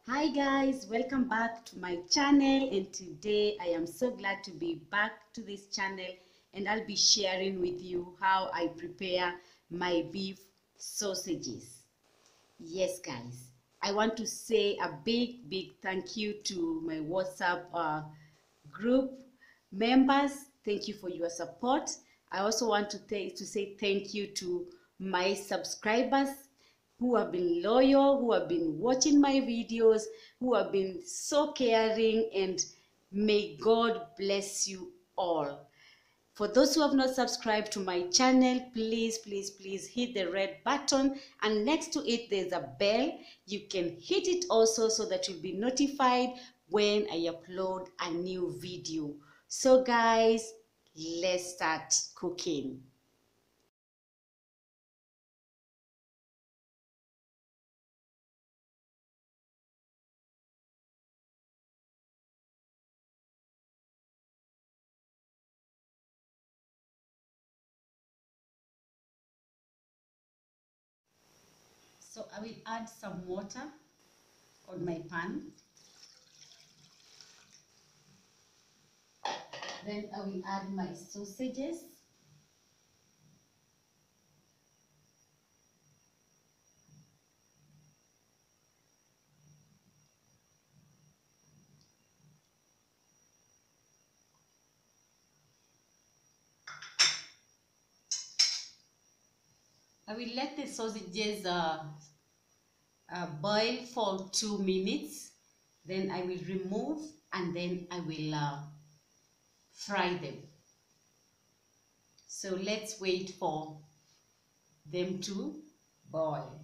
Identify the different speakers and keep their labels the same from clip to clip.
Speaker 1: Hi guys, welcome back to my channel, and today I am so glad to be back to this channel, and I'll be sharing with you how I prepare my beef sausages. Yes guys, I want to say a big thank you to my WhatsApp group members. Thank you for your support. I also want to say thank you to my subscribers who have been loyal, who have been watching my videos, who have been so caring, and may God bless you all. For those who have not subscribed to my channel, please hit the red button, and next to it there's a bell. You can hit it also so that you'll be notified when I upload a new video. So guys, let's start cooking. So I will add some water on my pan. Then I will add my sausages. I will let the sausages boil for 2 minutes. Then I will remove, and then I will fry them. So let's wait for them to boil.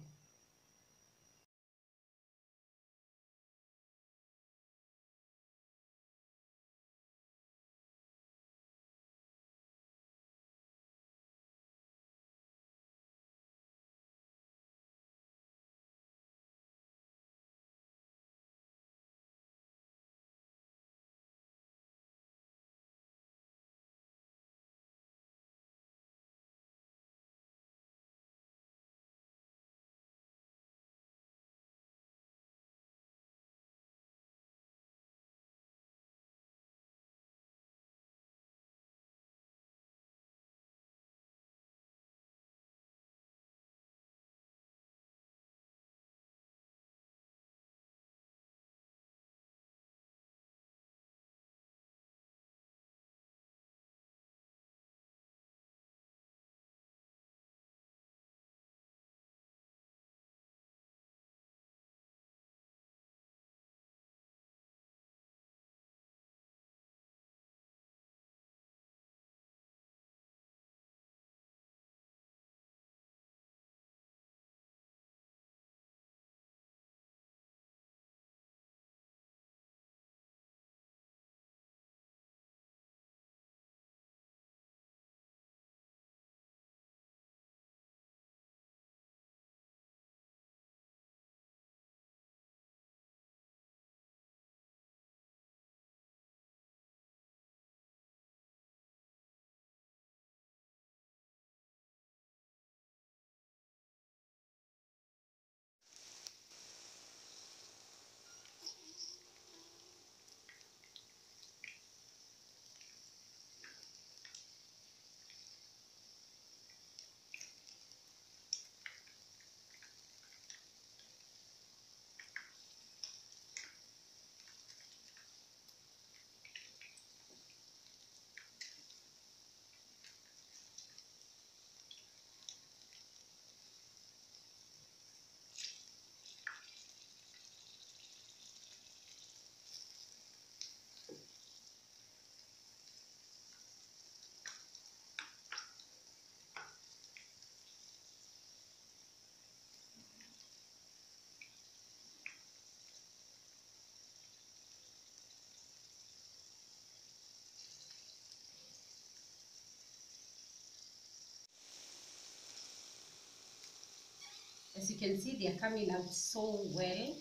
Speaker 1: As you can see, they are coming out so well.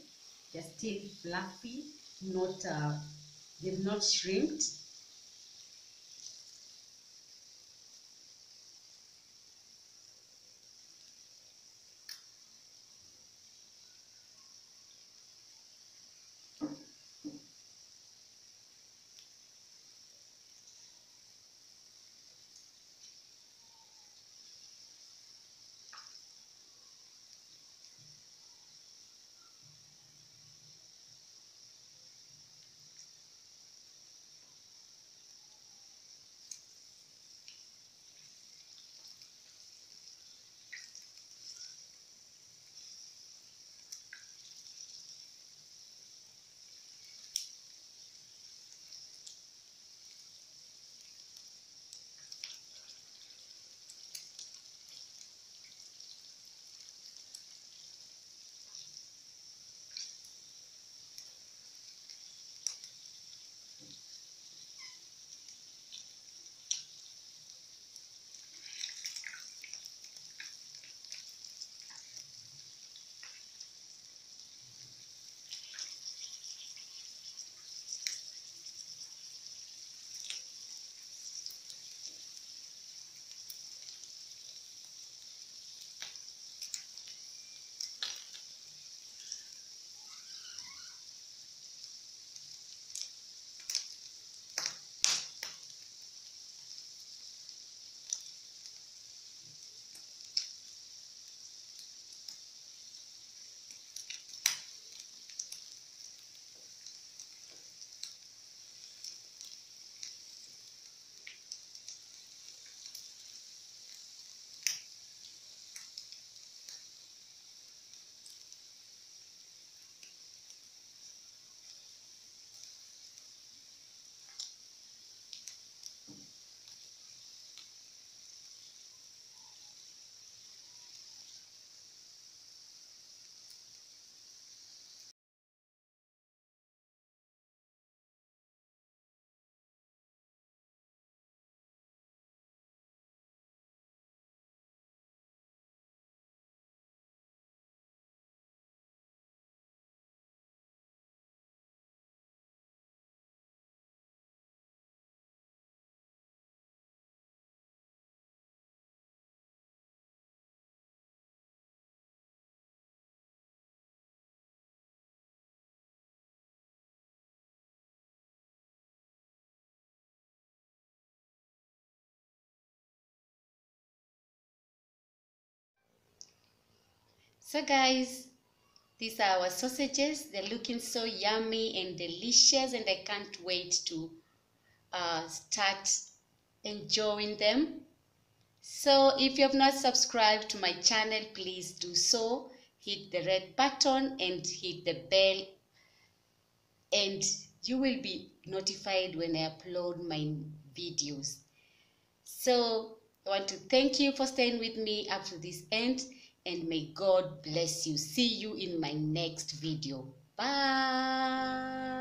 Speaker 1: They're still fluffy, not they've not shrinked. So guys, these are our sausages. They're looking so yummy and delicious, and I can't wait to start enjoying them. So if you have not subscribed to my channel, please do so. Hit the red button and hit the bell, and you will be notified when I upload my videos. So I want to thank you for staying with me up to this end, and may God bless you. See you in my next video. Bye.